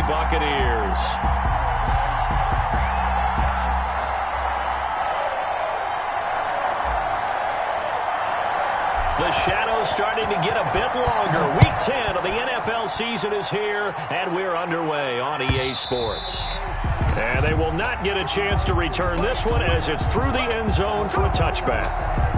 Buccaneers. The shadow's starting to get a bit longer. Week 10 of the NFL season is here, and we're underway on EA Sports. And they will not get a chance to return this one as it's through the end zone for a touchback.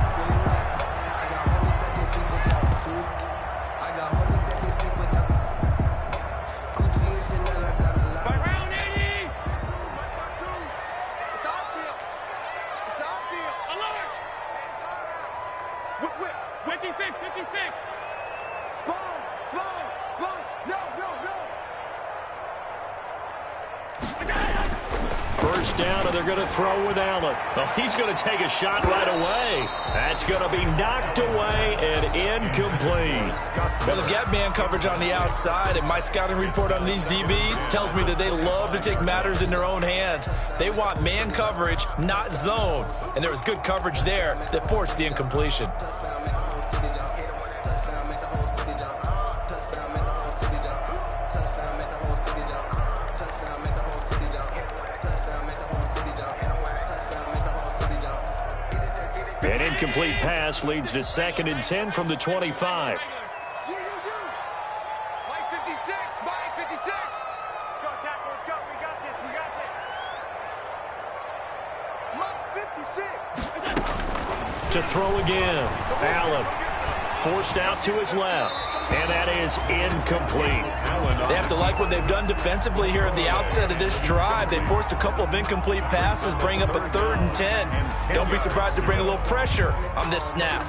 First down, and they're going to throw with Allen. Oh, he's going to take a shot right away. That's going to be knocked away and incomplete. Well, they've got man coverage on the outside, and my scouting report on these DBs tells me that they love to take matters in their own hands. They want man coverage, not zone. And there was good coverage there that forced the incompletion. An incomplete pass leads to 2nd and 10 from the 25. To throw again. Allen forced out to his left, and that is incomplete. They have to like what they've done defensively here at the outset of this drive. They forced a couple of incomplete passes, bring up a 3rd and 10. Don't be surprised to bring a little pressure on this snap.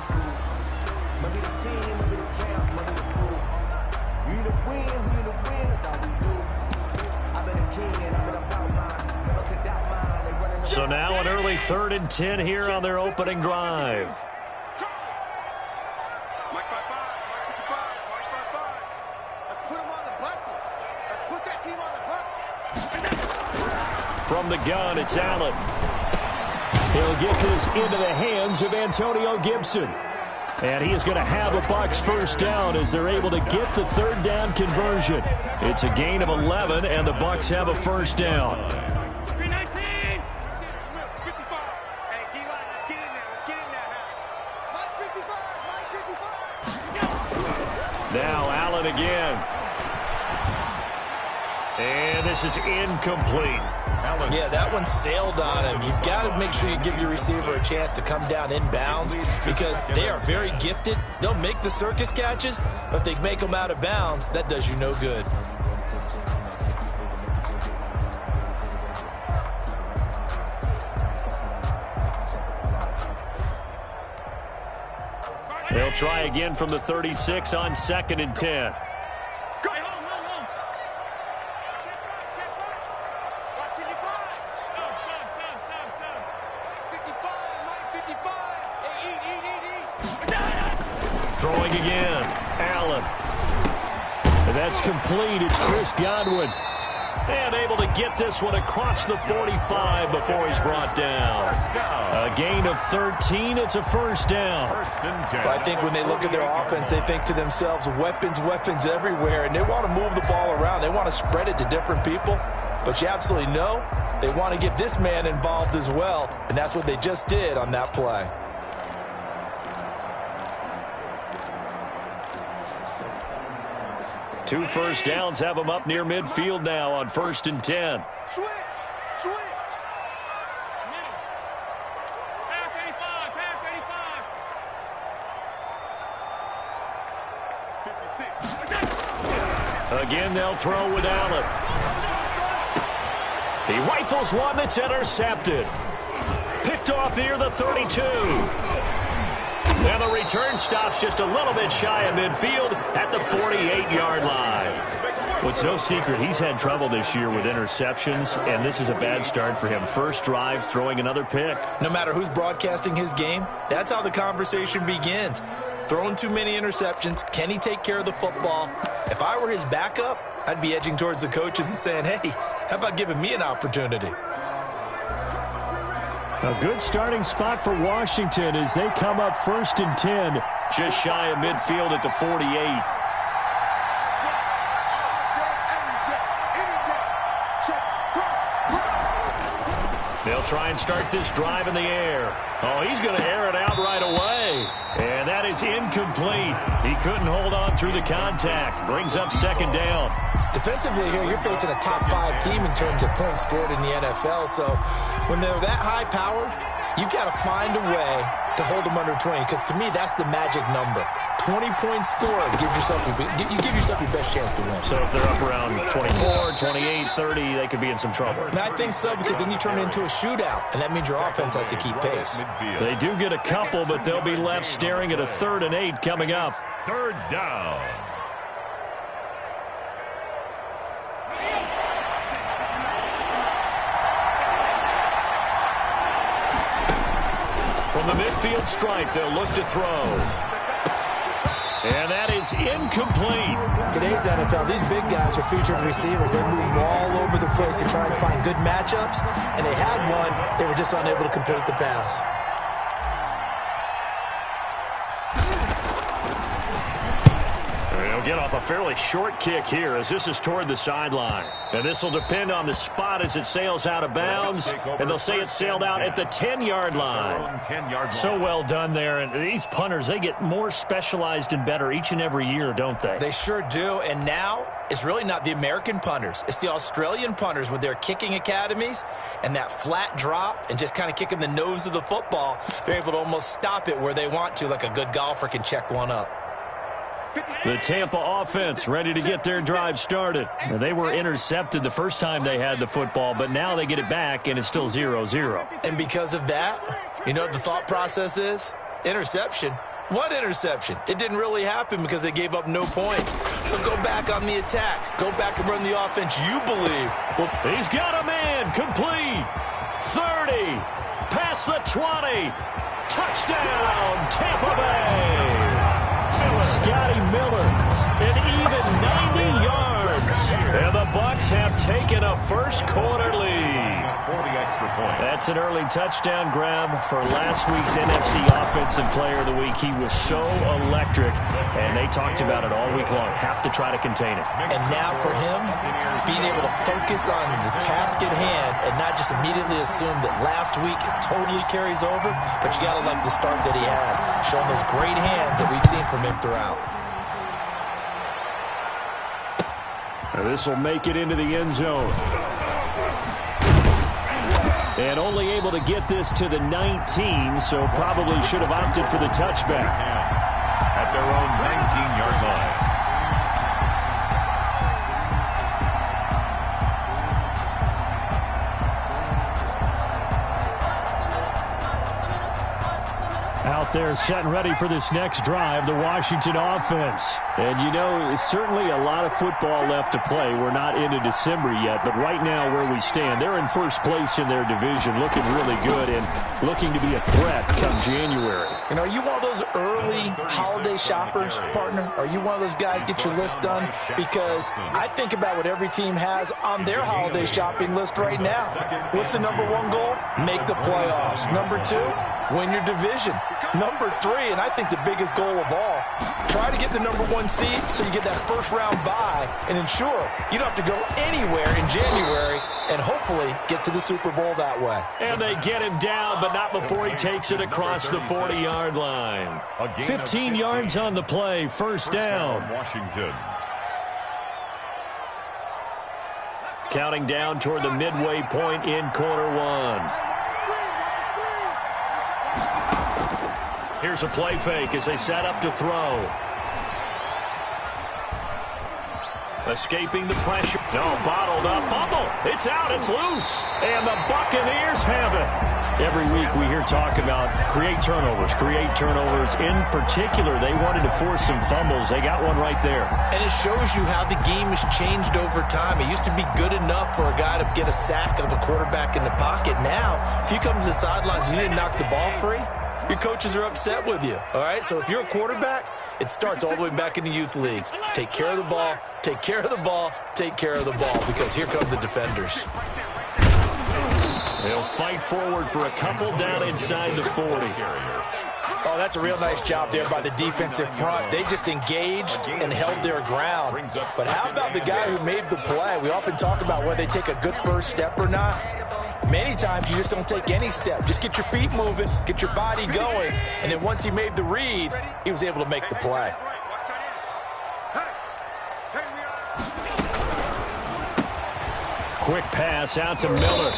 So now an early 3rd and 10 here on their opening drive. From the gun, it's Allen. He'll get this into the hands of Antonio Gibson. And he is going to have a Bucs first down as they're able to get the 3rd down conversion. It's a gain of 11, and the Bucs have a first down. Now Allen again. And this is incomplete. Yeah, that one sailed on him. You've got to make sure you give your receiver a chance to come down inbounds because they are very gifted. They'll make the circus catches, but if they make them out of bounds, that does you no good. They'll try again from the 36 on 2nd and 10. Throwing again. Allen. And that's complete. It's Chris Godwin. And able to get this one across the 45 before he's brought down. A gain of 13. It's a first down. I think when they look at their offense, they think to themselves, weapons, weapons everywhere. And they want to move the ball around. They want to spread it to different people. But you absolutely know they want to get this man involved as well. And that's what they just did on that play. Two first downs have them up near midfield now on 1st and 10. Switch. Pass 85. Again, they'll throw with Allen. He rifles one that's intercepted. Picked off near the 32. And the return stops just a little bit shy of midfield at the 48-yard line. Well, it's no secret he's had trouble this year with interceptions, and this is a bad start for him. First drive, throwing another pick. No matter who's broadcasting his game, that's how the conversation begins. Throwing too many interceptions, can he take care of the football? If I were his backup, I'd be edging towards the coaches and saying, hey, how about giving me an opportunity? A good starting spot for Washington as they come up 1st and 10. Just shy of midfield at the 48. They'll try and start this drive in the air. Oh, he's going to air it out right away. And that is incomplete. He couldn't hold on through the contact. Brings up second down. Defensively here, you're facing a top-5 team in terms of points scored in the NFL. So when they're that high-powered, you've got to find a way to hold them under 20, because to me, that's the magic number. 20 points scored, you give yourself your best chance to win. So if they're up around 24, 28, 30, they could be in some trouble. And I think so, because then you turn it into a shootout, and that means your offense has to keep pace. They do get a couple, but they'll be left staring at a 3rd and 8 coming up. Third down. From the midfield stripe, they'll look to throw. And that is incomplete. Today's NFL, these big guys are featured receivers. They move all over the place to try and find good matchups, and they had one. They were just unable to complete the pass. They'll get off a fairly short kick here as this is toward the sideline. And this will depend on the spot as it sails out of bounds. And they'll say it sailed out at the 10-yard line. So well done there. And these punters, they get more specialized and better each and every year, don't they? They sure do. And now it's really not the American punters. It's the Australian punters with their kicking academies and that flat drop and just kind of kicking the nose of the football. They're able to almost stop it where they want to, like a good golfer can check one up. The Tampa offense ready to get their drive started. Now, they were intercepted the first time they had the football, but now they get it back, and it's still 0-0. And because of that, you know what the thought process is? Interception. What interception? It didn't really happen because they gave up no points. So go back on the attack. Go back and run the offense you believe. Well, he's got a man. Complete. 30. Past the 20. Touchdown, Tampa Bay. Scotty Miller, an even 90 yards. And the Bucs have taken a first-quarter lead. That's an early touchdown grab for last week's NFC Offensive Player of the Week. He was so electric, and they talked about it all week long. Have to try to contain it. And now for him, being able to focus on the task at hand and not just immediately assume that last week it totally carries over, but you got to like the start that he has, showing those great hands that we've seen from him throughout. This will make it into the end zone. And only able to get this to the 19, so probably should have opted for the touchback. At their own 19-yard line. Out there setting ready for this next drive, the Washington offense. And, you know, certainly a lot of football left to play. We're not into December yet, but right now where we stand, they're in first place in their division, looking really good and looking to be a threat come January. You know, are you one of those early holiday shoppers, partner? Are you one of those guys get your list done? Because I think about what every team has on their holiday shopping list right now. What's the number one goal? Make the playoffs. Number two, win your division. Number three, and I think the biggest goal of all, try to get the number one seed so you get that first round bye and ensure you don't have to go anywhere in January and hopefully get to the Super Bowl that way. And they get him down, but not before he takes it across the 40-yard line. 15 yards on the play, first down. Washington. Counting down toward the midway point in quarter one. Here's a play fake as they set up to throw. Escaping the pressure. No, bottled up. Fumble. It's out. It's loose. And the Buccaneers have it. Every week we hear talk about create turnovers. In particular, they wanted to force some fumbles. They got one right there. And it shows you how the game has changed over time. It used to be good enough for a guy to get a sack of a quarterback in the pocket. Now, if you come to the sidelines and you didn't knock the ball free, your coaches are upset with you, all right? So if you're a quarterback, it starts all the way back in the youth leagues. Take care of the ball, take care of the ball, take care of the ball, because here come the defenders. They'll fight forward for a couple down inside the 40. Oh, that's a real nice job there by the defensive front. They just engaged and held their ground. But how about the guy who made the play? We often talk about whether they take a good first step or not. Many times you just don't take any step. Just get your feet moving, get your body going, and then once he made the read, he was able to make the play. Quick pass out to Miller.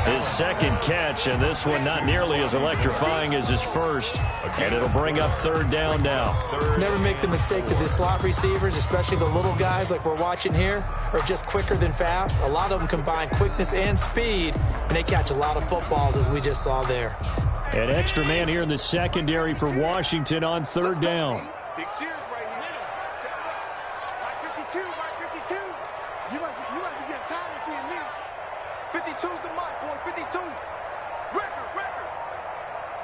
His second catch, and this one not nearly as electrifying as his first. And it'll bring up third down now. Never make the mistake that the slot receivers, especially the little guys like we're watching here, are just quicker than fast. A lot of them combine quickness and speed, and they catch a lot of footballs, as we just saw there. An extra man here in the secondary for Washington on third down. Big Sears right here. Like 52, like 52. You must be getting tired of seeing me. 52's the mark, boys. 52. Record.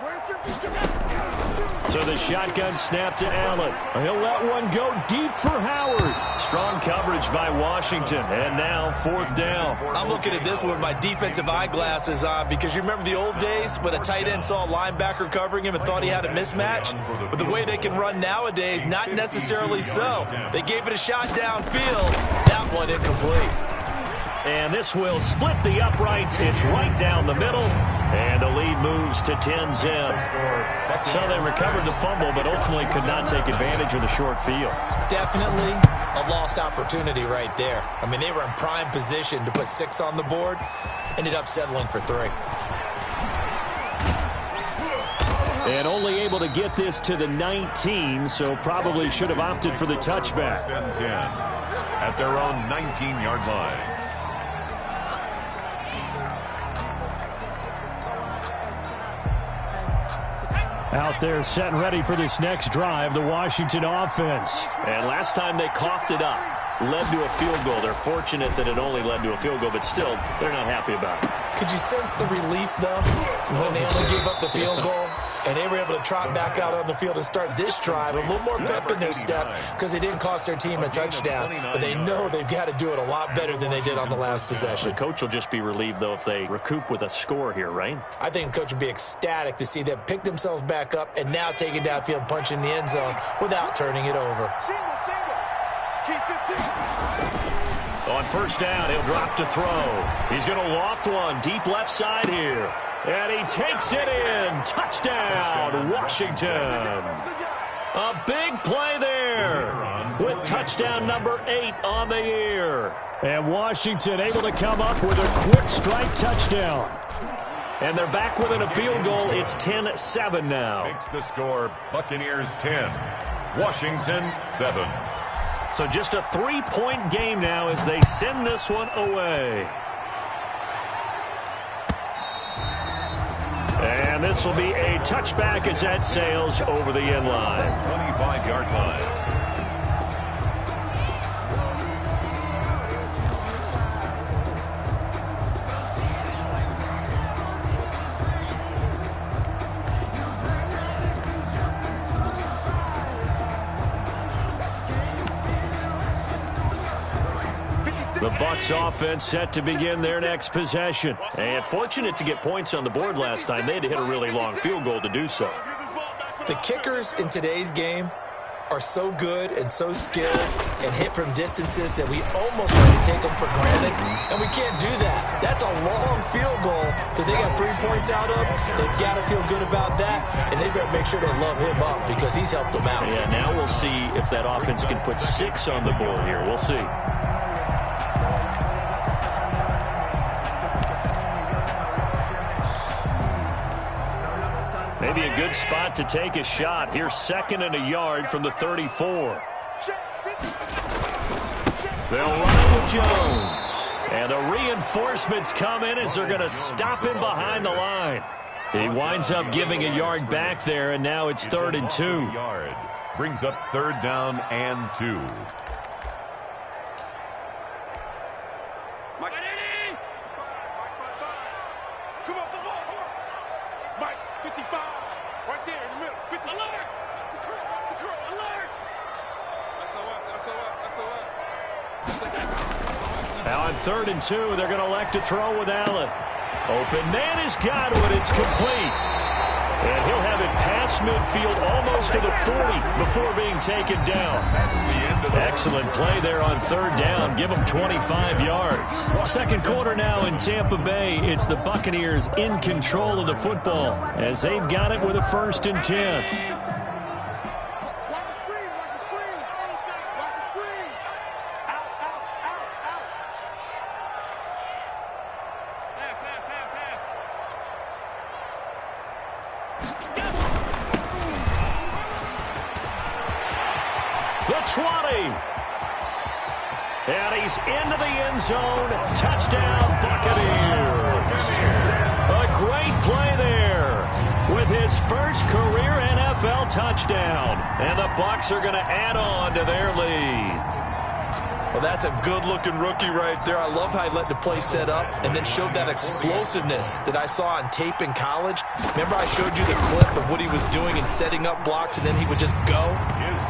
Where's your 52? So the shotgun snap to Allen. He'll let one go deep for Howard. Strong coverage by Washington. And now fourth down. I'm looking at this with my defensive eyeglasses on because you remember the old days when a tight end saw a linebacker covering him and thought he had a mismatch? But the way they can run nowadays, not necessarily so. They gave it a shot downfield. That one incomplete. And this will split the uprights. It's right down the middle. And the lead moves to 10-zip. So they recovered the fumble, but ultimately could not take advantage of the short field. Definitely a lost opportunity right there. I mean, they were in prime position to put 6 on the board. Ended up settling for 3. And only able to get this to the 19, so probably should have opted for the touchback. 10 at their own 19-yard line. Out there set and ready for this next drive, the Washington offense. And last time they coughed it up, led to a field goal. They're fortunate that it only led to a field goal, but still, they're not happy about it. Could you sense the relief, though, when they only gave up the field goal? And they were able to trot back out on the field and start this drive. A little more pep in their step because they didn't cost their team a touchdown. But they know they've got to do it a lot better than they did on the last possession. The coach will just be relieved, though, if they recoup with a score here, right? I think the coach would be ecstatic to see them pick themselves back up and now take it downfield and punch in the end zone without turning it over. Single. Keep 15. On first down, he'll drop to throw. He's going to loft one deep left side here. And he takes it in. Touchdown, Washington. A big play there with touchdown number 8 on the year. And Washington able to come up with a quick strike touchdown. And they're back within a field goal. It's 10-7 now. Makes the score Buccaneers 10, Washington 7. So just a 3-point game now as they send this one away. And this will be a touchback as that sails over the end line. 25-yard line. The Bucs offense set to begin their next possession. And fortunate to get points on the board last time. They had to hit a really long field goal to do so. The kickers in today's game are so good and so skilled and hit from distances that we almost try to take them for granted. And we can't do that. That's a long field goal that they got 3 points out of. They've got to feel good about that. And they better make sure they love him up because he's helped them out. Yeah, now we'll see if that offense can put 6 on the board here. We'll see. Maybe a good spot to take a shot. Here's 2nd and a yard from the 34. They'll run with Jones. And the reinforcements come in as they're going to stop him behind the line. He winds up giving a yard back there, and now it's 3rd and 2. Brings up 3rd down and 2. Come off the ball. Mike, 55. Right there in the middle. 50. Alert! The curl. Alert! SOS. Now on 3rd and 2, they're going to elect to throw with Allen. Open man has got it. It's complete. And he'll have it past midfield almost to the 40 before being taken down. That's the end of Excellent play there on third down. Give them 25 yards. Second quarter now in Tampa Bay. It's the Buccaneers in control of the football as they've got it with a 1st and 10. The 20. And he's into the end zone. Touchdown, Buccaneers. A great play there with his first career NFL touchdown. And the Bucs are going to add on to their lead. Well, that's a good-looking rookie right there. I love how he let the play set up and then showed that explosiveness that I saw on tape in college. Remember I showed you the clip of what he was doing and setting up blocks, and then he would just go?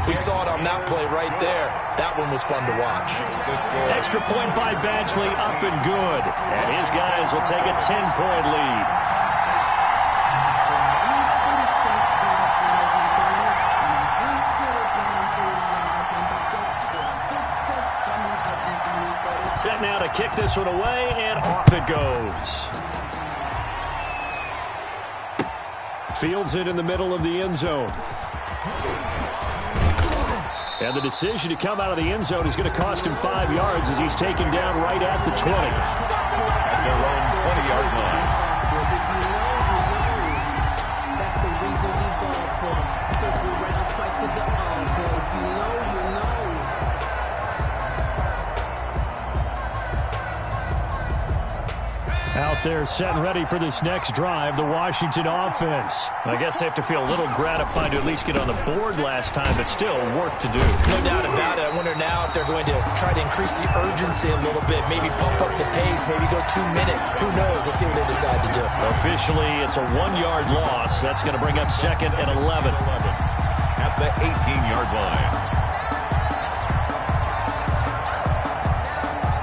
We saw it on that play right there. That one was fun to watch. Extra point by Badgley, up and good. And his guys will take a 10-point lead. Set now to kick this one away, and off it goes. Fields it in the middle of the end zone. And the decision to come out of the end zone is going to cost him 5 yards as he's taken down right at the 20. At their own 20-yard line. That's the reason we ball for. Circle around twice for the encore. If you know, you know. Out there set and ready for this next drive, the Washington offense. I guess they have to feel a little gratified to at least get on the board last time, but still work to do. No doubt about it. I wonder now if they're going to try to increase the urgency a little bit, maybe pump up the pace, maybe go 2 minutes. Who knows? Let's see what they decide to do. Officially, it's a 1-yard loss. That's going to bring up 2nd and 11. At the 18-yard line.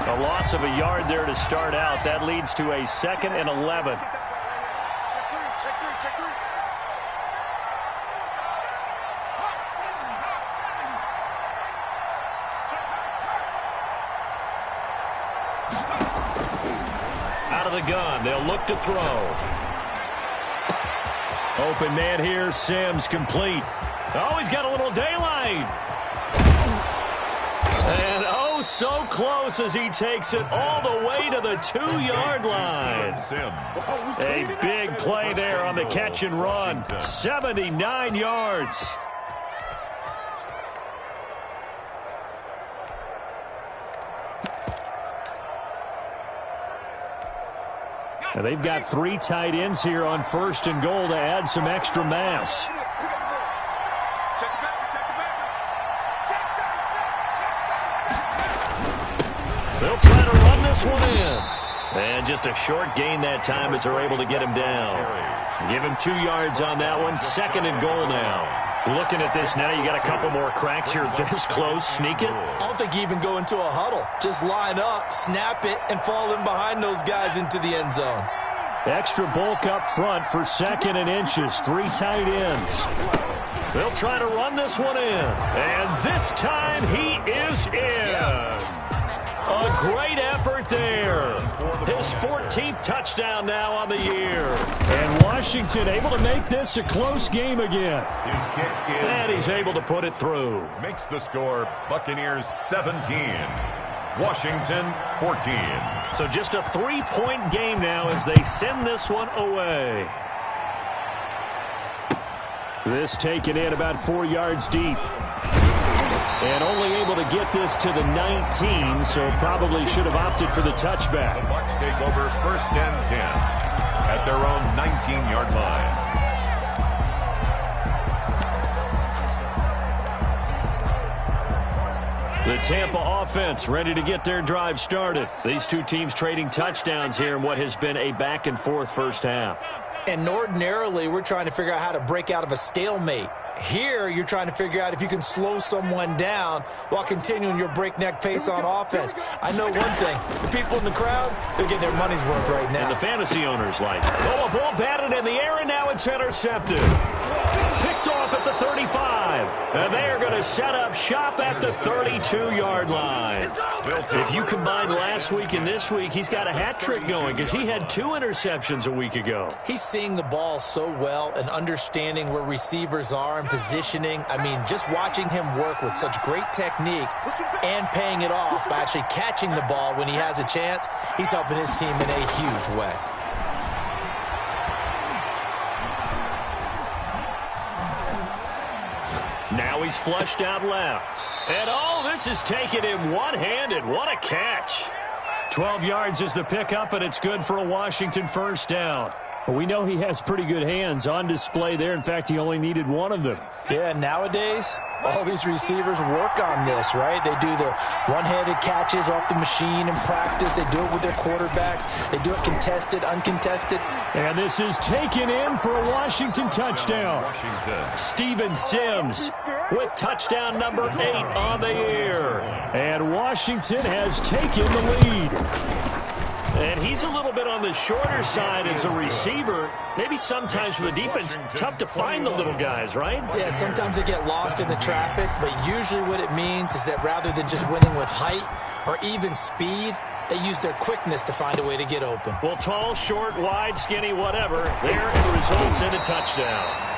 A loss of a yard there to start out. That leads to a 2nd and 11. Out of the gun. They'll look to throw. Open man here. Sims complete. Oh, he's got a little daylight. And oh, so close as he takes it all the way to the 2-yard line. A big play there on the catch and run. 79 yards. And they've got 3 tight ends here on 1st and goal to add some extra mass. They'll try to run this one in. And just a short gain that time as they're able to get him down. Give him 2 yards on that one. 2nd and goal now. Looking at this now, you got a couple more cracks here this close. Sneak it. I don't think you even go into a huddle. Just line up, snap it, and fall in behind those guys into the end zone. Extra bulk up front for 2nd and inches. 3 tight ends. They'll try to run this one in. And this time he is in. Yes. A great effort there. His 14th touchdown now on the year. And Washington able to make this a close game again. His kick is... And he's able to put it through. Makes the score Buccaneers 17. Washington 14. So just a 3-point game now as they send this one away. This taken in about 4 yards deep. And only able to get this to the 19, so probably should have opted for the touchback. The Bucs take over 1st and 10 at their own 19-yard line. The Tampa offense ready to get their drive started. These two teams trading touchdowns here in what has been a back-and-forth first half. And ordinarily, we're trying to figure out how to break out of a stalemate. Here, you're trying to figure out if you can slow someone down while continuing your breakneck pace on offense. I know one thing. The people in the crowd, they're getting their money's worth right now. And the fantasy owners like, oh, a ball batted in the air, and now it's intercepted. Picked picked off at the 35. And they are going to set up shop at the 32-yard line. If you combine last week and this week, he's got a hat trick going because he had 2 interceptions a week ago. He's seeing the ball so well and understanding where receivers are and positioning. I mean, just watching him work with such great technique and paying it off by actually catching the ball when he has a chance, he's helping his team in a huge way. Now he's flushed out left. And oh, this is taking him one-handed. What a catch. 12 yards is the pickup, and it's good for a Washington first down. Well, we know he has pretty good hands on display there. In fact, he only needed one of them. Yeah, nowadays, all these receivers work on this, right? They do the one-handed catches off the machine in practice. They do it with their quarterbacks. They do it contested, uncontested. And this is taken in for a Washington touchdown. Steven Sims with touchdown number 8 on the year. And Washington has taken the lead. And he's a little bit on the shorter side as a receiver. Maybe sometimes for the defense, tough to find the little guys, right? Yeah, sometimes they get lost in the traffic, but usually what it means is that rather than just winning with height or even speed, they use their quickness to find a way to get open. Well, tall, short, wide, skinny, whatever, there it results in a touchdown.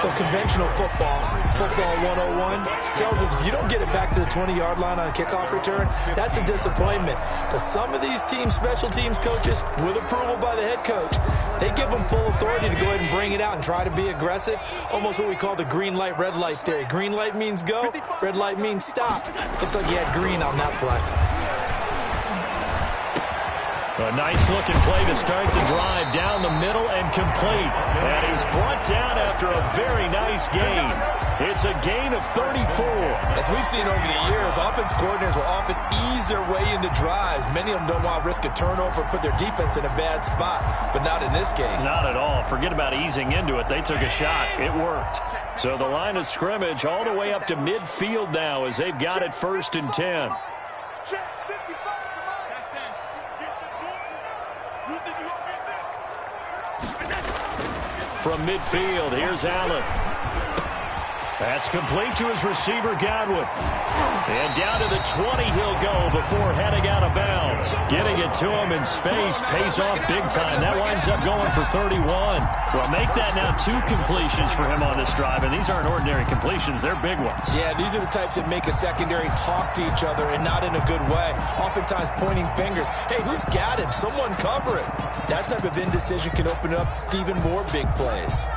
Well, conventional football 101, tells us if you don't get it back to the 20-yard line on a kickoff return, that's a disappointment. But some of these special teams coaches, with approval by the head coach, they give them full authority to go ahead and bring it out and try to be aggressive, almost what we call the green light, red light theory. Green light means go, red light means stop. Looks like you had green on that play. A nice-looking play to start the drive down the middle and complete. And he's brought down after a very nice gain. It's a gain of 34. As we've seen over the years, offense coordinators will often ease their way into drives. Many of them don't want to risk a turnover or put their defense in a bad spot, but not in this case. Not at all. Forget about easing into it. They took a shot. It worked. So the line of scrimmage all the way up to midfield now as they've got it 1st and 10. From midfield, here's Allen. That's complete to his receiver, Godwin. And down to the 20 he'll go before heading out of bounds. Getting it to him in space pays off big time. That winds up going for 31. Well, make that now 2 completions for him on this drive, and these aren't ordinary completions. They're big ones. Yeah, these are the types that make a secondary talk to each other and not in a good way. Oftentimes pointing fingers. Hey, who's got him? Someone cover it. That type of indecision can open up to even more big plays.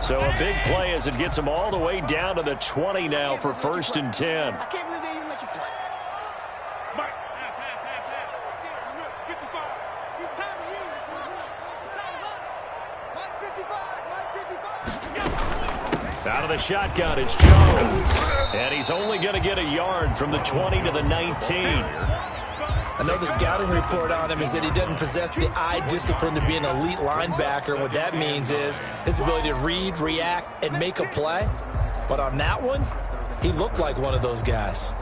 So a big play as it gets him all the way down to the 20 now for 1st and 10. I can't believe they even let you play. Mike. Get the ball. It's time to you. It's time to us. Mike 55. Mike 55. Out of the shotgun, it's Jones. And he's only going to get a yard from the 20 to the 19. I know the scouting report on him is that he doesn't possess the eye discipline to be an elite linebacker. What that means is his ability to read, react, and make a play. But on that one, he looked like one of those guys.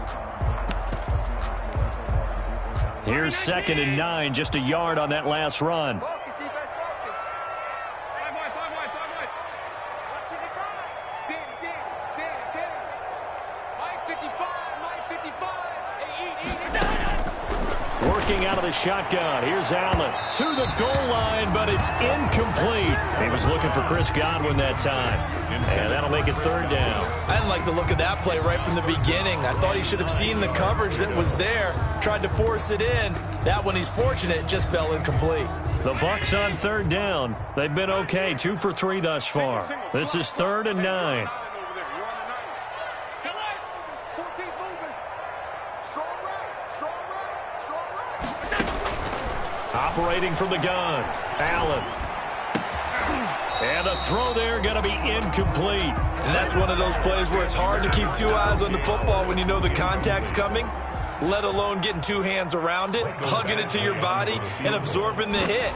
Here's 2nd and 9, just a yard on that last run. Focus, defense, focus. Danny. Mike 55. Mike 55. Working out of the shotgun. Here's Allen to the goal line, but it's incomplete. He was looking for Chris Godwin that time. And that'll make it 3rd down. I didn't like the look of that play right from the beginning. I thought he should have seen the coverage that was there, tried to force it in. That one, he's fortunate, it just fell incomplete. The Bucs on 3rd down. They've been okay, 2 for 3 thus far. This is 3rd and 9. Operating from the gun, Allen. And a throw there going to be incomplete. And that's one of those plays where it's hard to keep 2 eyes on the football when you know the contact's coming, let alone getting 2 hands around it, hugging it to your body, and absorbing the hit.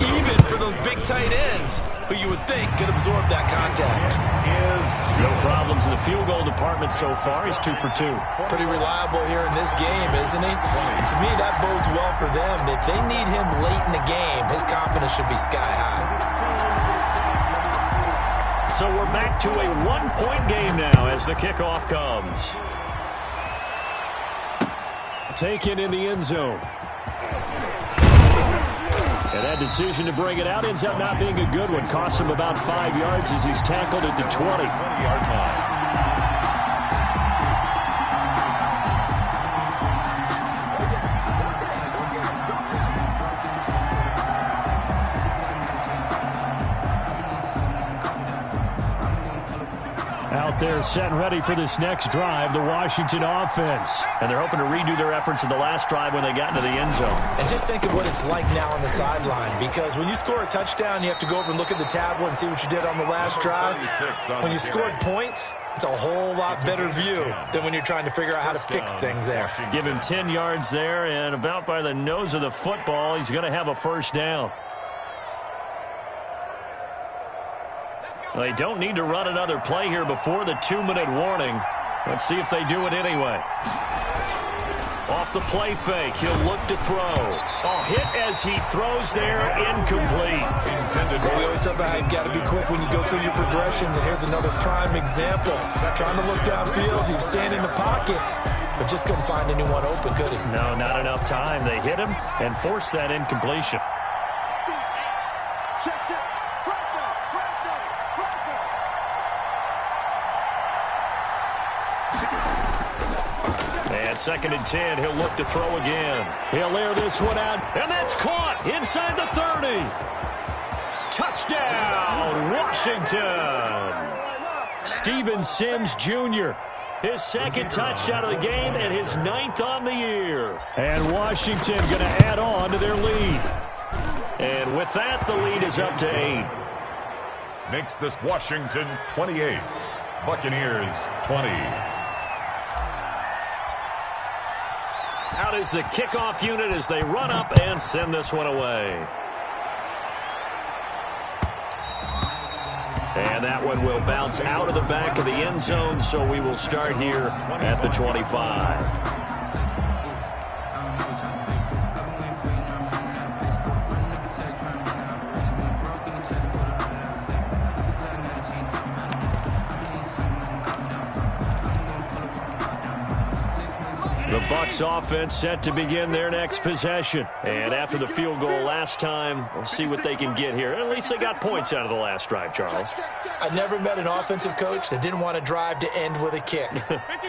Even for those big tight ends who you would think could absorb that contact. No problems in the field goal department so far. He's 2 for 2. Pretty reliable here in this game, isn't he? And to me, that bodes well for them. If they need him late in the game, his confidence should be sky high. So we're back to a one-point game now as the kickoff comes. Taken in the end zone. And that decision to bring it out ends up not being a good one. Costs him about 5 yards as he's tackled at the 20-yard line. Out there set and ready for this next drive, the Washington offense. And they're hoping to redo their efforts in the last drive when they got into the end zone. And just think of what it's like now on the sideline, because when you score a touchdown, you have to go over and look at the tablet and see what you did on the last drive. When you scored points, it's a whole lot better view than when you're trying to figure out how to fix things there. Give him 10 yards there, and about by the nose of the football, he's going to have a first down. They don't need to run another play here before the 2-minute warning. Let's see if they do it anyway. Off the play fake, he'll look to throw. Oh, hit as he throws there, incomplete. Well, we always talk about how you've got to be quick when you go through your progressions, and here's another prime example. Trying to look downfield, he was standing in the pocket, but just couldn't find anyone open, could he? No, not enough time. They hit him and forced that incompletion. Check, check. And 2nd and 10, he'll look to throw again. He'll air this one out. And that's caught inside the 30. Touchdown, Washington. Steven Sims Jr., his 2nd touchdown of the game and his 9th on the year. And Washington going to add on to their lead. And with that, the lead is up to 8. Makes this Washington 28. Buccaneers 20. Out is the kickoff unit as they run up and send this one away. And that one will bounce out of the back of the end zone, so we will start here at the 25. The Bucs offense set to begin their next possession. And after the field goal last time, we'll see what they can get here. At least they got points out of the last drive, Charles. I never met an offensive coach that didn't want to drive to end with a kick.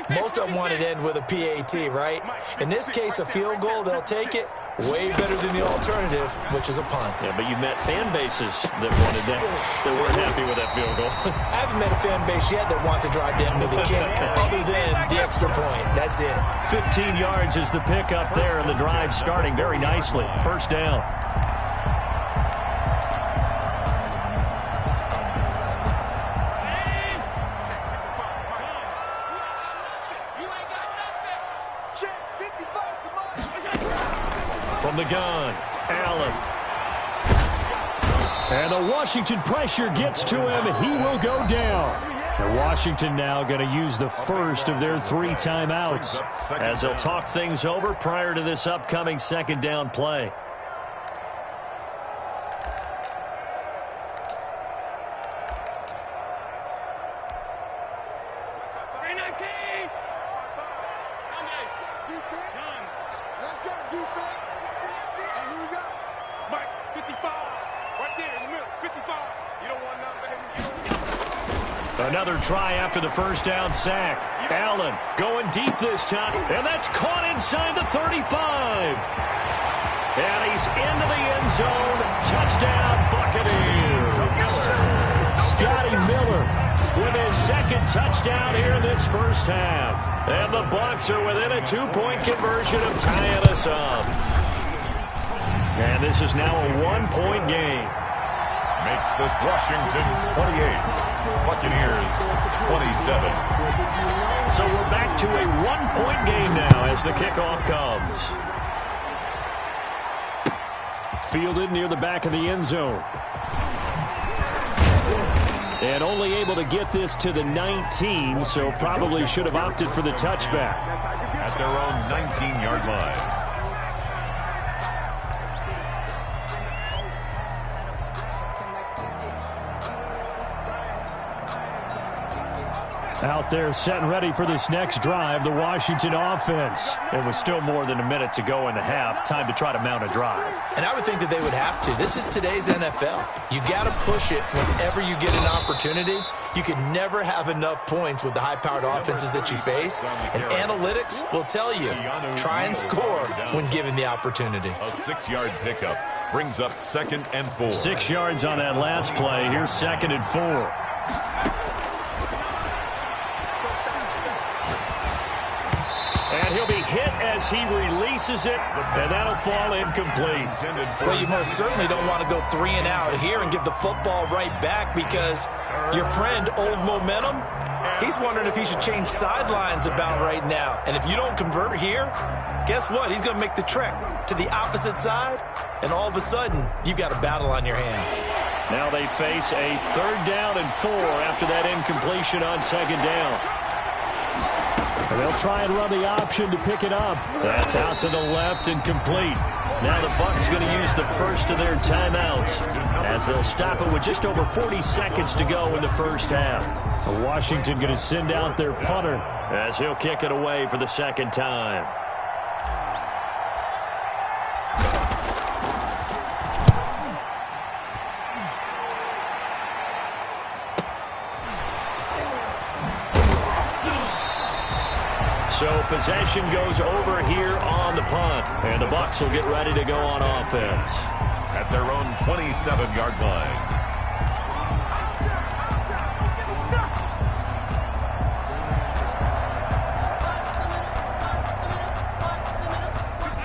Most of them wanted to end with a PAT, right? In this case, a field goal, they'll take it. Way better than the alternative, which is a punt. Yeah, but you met fan bases that wanted that, that weren't happy with that field goal. I haven't met a fan base yet that wants to drive to end with a kick, other than the extra point. That's it. 15 yards is the pickup there, and the drive starting very nicely. First down. From the gun, Allen. And the Washington pressure gets to him, and he will go down. And Washington now going to use the first of their 3 timeouts as they'll talk things over prior to this upcoming 2nd down play. Another try after the first down sack. Allen going deep this time, and that's caught inside the 35. And he's into the end zone. Touchdown, Buccaneers. Scotty Miller with his 2nd touchdown here in this first half. And the Bucs are within a 2-point conversion of tying us up. And this is now a 1-point game. Makes this Washington 28. Buccaneers 27. So we're back to a 1-point game now as the kickoff comes. Fielded near the back of the end zone. And only able to get this to the 19, so probably should have opted for the touchback. At their own 19-yard line. Out there set and ready for this next drive, the Washington offense. It was still more than a minute to go in the half. Time to try to mount a drive. And I would think that they would have to. This is today's NFL. You got to push it whenever you get an opportunity. You can never have enough points with the high-powered offenses that you face. And analytics will tell you, try and score when given the opportunity. A 6-yard pickup brings up 2nd and 4. 6 yards on that last play. Here's 2nd and 4. And he'll be hit as he releases it, and that'll fall incomplete. Well, you most certainly don't want to go 3 and out here and give the football right back, because your friend, Old Momentum, he's wondering if he should change sidelines about right now. And if you don't convert here, guess what? He's going to make the trek to the opposite side, and all of a sudden, you've got a battle on your hands. Now they face a 3rd down and 4 after that incompletion on 2nd down. And they'll try and run the option to pick it up. That's out to the left and complete. Now the Bucs going to use the first of their timeouts as they'll stop it with just over 40 seconds to go in the first half. Washington going to send out their punter as he'll kick it away for the 2nd time. So possession goes over here on the punt. And the Bucs will get ready to go on offense. At their own 27-yard line.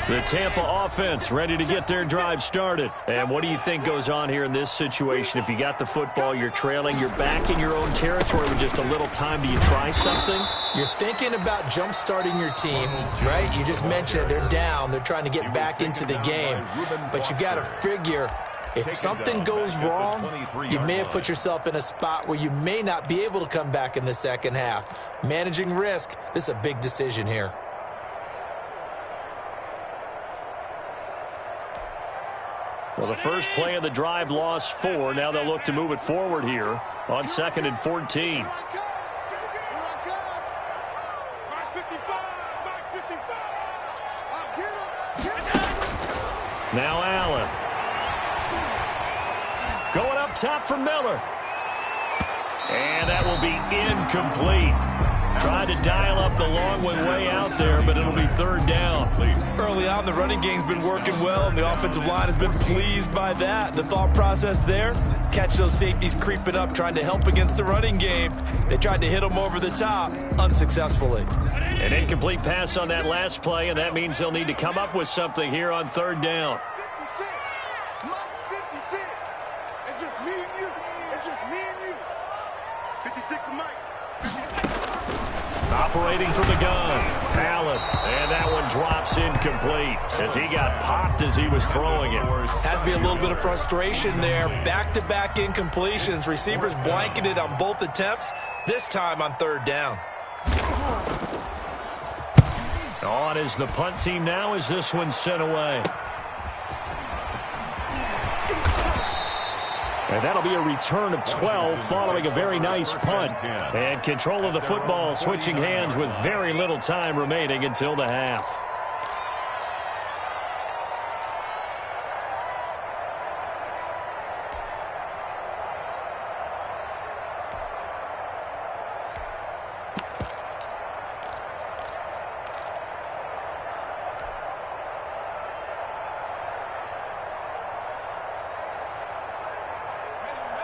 The Tampa offense ready to get their drive started. And what do you think goes on here in this situation? If you got the football, you're trailing, you're back in your own territory with just a little time. Do you try something? You're thinking about jump-starting your team, right? You just mentioned it. They're down. They're trying to get back into the game. But you got to figure, if something goes wrong, you may have put yourself in a spot where you may not be able to come back in the second half. Managing risk, this is a big decision here. Well, the first play of the drive lost 4. Now they'll look to move it forward here on 2nd and 14. Now Allen. Going up top for Miller. And that will be incomplete. Tried to dial up the long one way out there, but it'll be 3rd down. Early on, the running game's been working well, and the offensive line has been pleased by that. The thought process there, catch those safeties creeping up, trying to help against the running game. They tried to hit them over the top, unsuccessfully. An incomplete pass on that last play, and that means they'll need to come up with something here on 3rd down. 56. Mike's 56. It's just me and you. It's just me and you. 56 to Mike. Operating from the gun, Allen, and that one drops incomplete as he got popped as he was throwing it. Has to be a little bit of frustration there. Back-to-back incompletions. Receivers blanketed on both attempts, this time on 3rd down. On is the punt team now as this one's sent away. And that'll be a return of 12 following a very nice punt. And control of the football switching hands with very little time remaining until the half.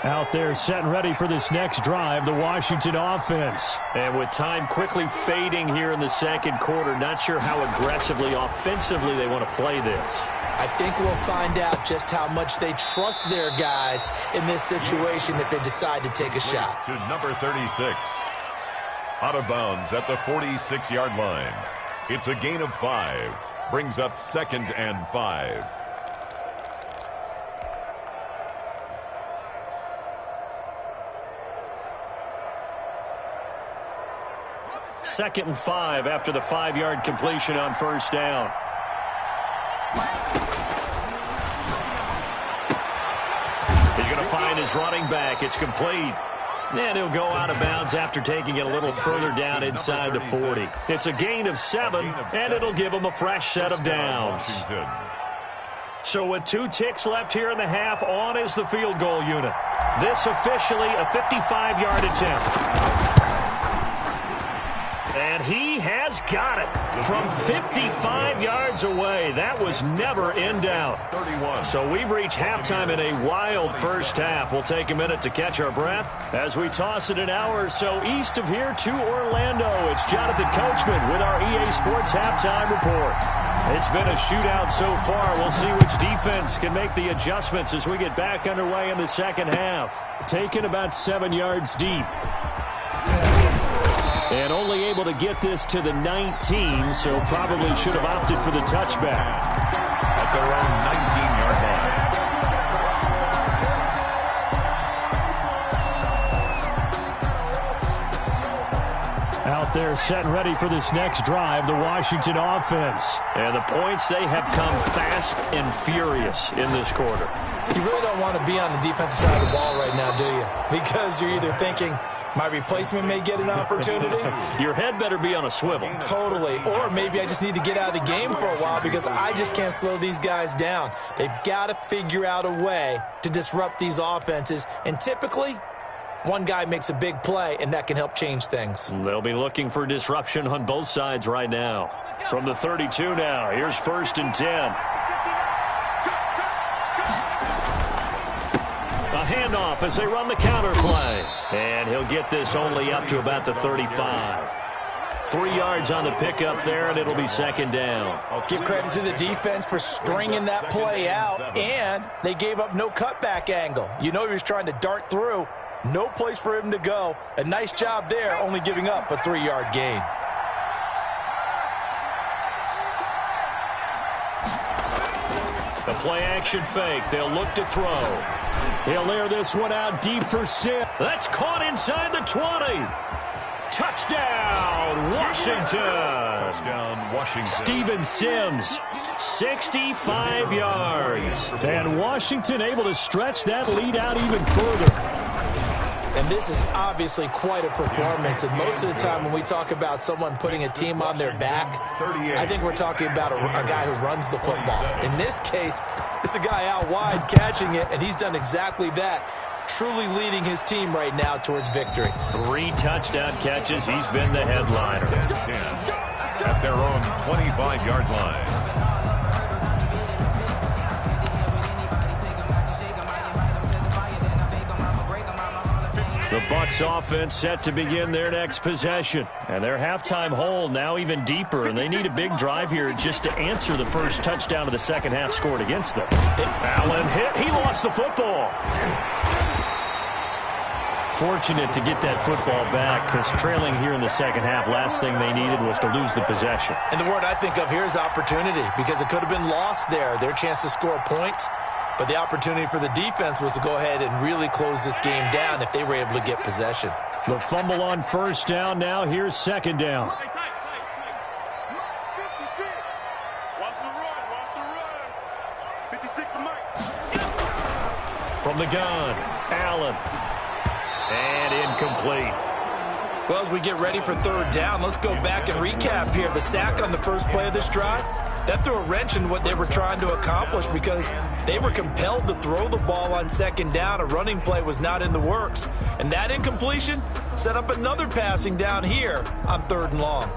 Out there set and ready for this next drive, the Washington offense. And with time quickly fading here in the 2nd quarter, not sure how aggressively, offensively they want to play this. I think we'll find out just how much they trust their guys in this situation if they decide to take a shot. To number 36. Out of bounds at the 46-yard line. It's a gain of 5. Brings up 2nd and 5. 2nd and 5 after the 5-yard completion on 1st down. He's going to find his running back. It's complete. And he'll go out of bounds after taking it a little further down inside the 40. It's a gain of 7, and it'll give him a fresh set of downs. So with 2 ticks left here in the half, on is the field goal unit. This officially a 55-yard attempt. And he has got it from 55 yards away. That was never in doubt. So we've reached halftime in a wild first half. We'll take a minute to catch our breath as we toss it an hour or so east of here to Orlando. It's Jonathan Coachman with our EA Sports Halftime Report. It's been a shootout so far. We'll see which defense can make the adjustments as we get back underway in the second half. Taken about 7 yards deep. And only able to get this to the 19, so probably should have opted for the touchback. At their own 19-yard line. Out there set and ready for this next drive, the Washington offense. And the points, they have come fast and furious in this quarter. You really don't want to be on the defensive side of the ball right now, do you? Because you're either thinking, my replacement may get an opportunity. Your head better be on a swivel. Totally. Or maybe I just need to get out of the game for a while because I just can't slow these guys down. They've got to figure out a way to disrupt these offenses. And typically, one guy makes a big play, and that can help change things. They'll be looking for disruption on both sides right now. From the 32 now, here's 1st and 10. A handoff as they run the counter play. And he'll get this only up to about the 35. 3 yards on the pickup there, and it'll be 2nd down. I'll give credit to the defense for stringing that play out, and they gave up no cutback angle. You know he was trying to dart through. No place for him to go. A nice job there, only giving up a 3-yard gain. The play-action fake. They'll look to throw. He'll air this one out deep for Sims. That's caught inside the 20. Touchdown, Washington. Touchdown, Washington. Steven Sims, 65 yards. And Washington able to stretch that lead out even further. And this is obviously quite a performance. And most of the time when we talk about someone putting a team on their back, I think we're talking about a guy who runs the football. In this case, it's a guy out wide catching it, and he's done exactly that, truly leading his team right now towards victory. 3 touchdown catches. He's been the headliner. 10 at their own 25-yard line. The Bucs offense set to begin their next possession. And their halftime hole now even deeper, and they need a big drive here just to answer the first touchdown of the second half scored against them. Allen hit. He lost the football. Fortunate to get that football back because trailing here in the second half, last thing they needed was to lose the possession. And the word I think of here is opportunity because it could have been lost there. Their chance to score points. But the opportunity for the defense was to go ahead and really close this game down if they were able to get possession. The fumble on 1st down. Now here's 2nd down. Watch the run. 56 to Mike. From the gun, Allen. And incomplete. Well, as we get ready for 3rd down, let's go back and recap here. The sack on the first play of this drive, that threw a wrench in what they were trying to accomplish because they were compelled to throw the ball on 2nd down. A running play was not in the works. And that incompletion set up another passing down here on 3rd and long.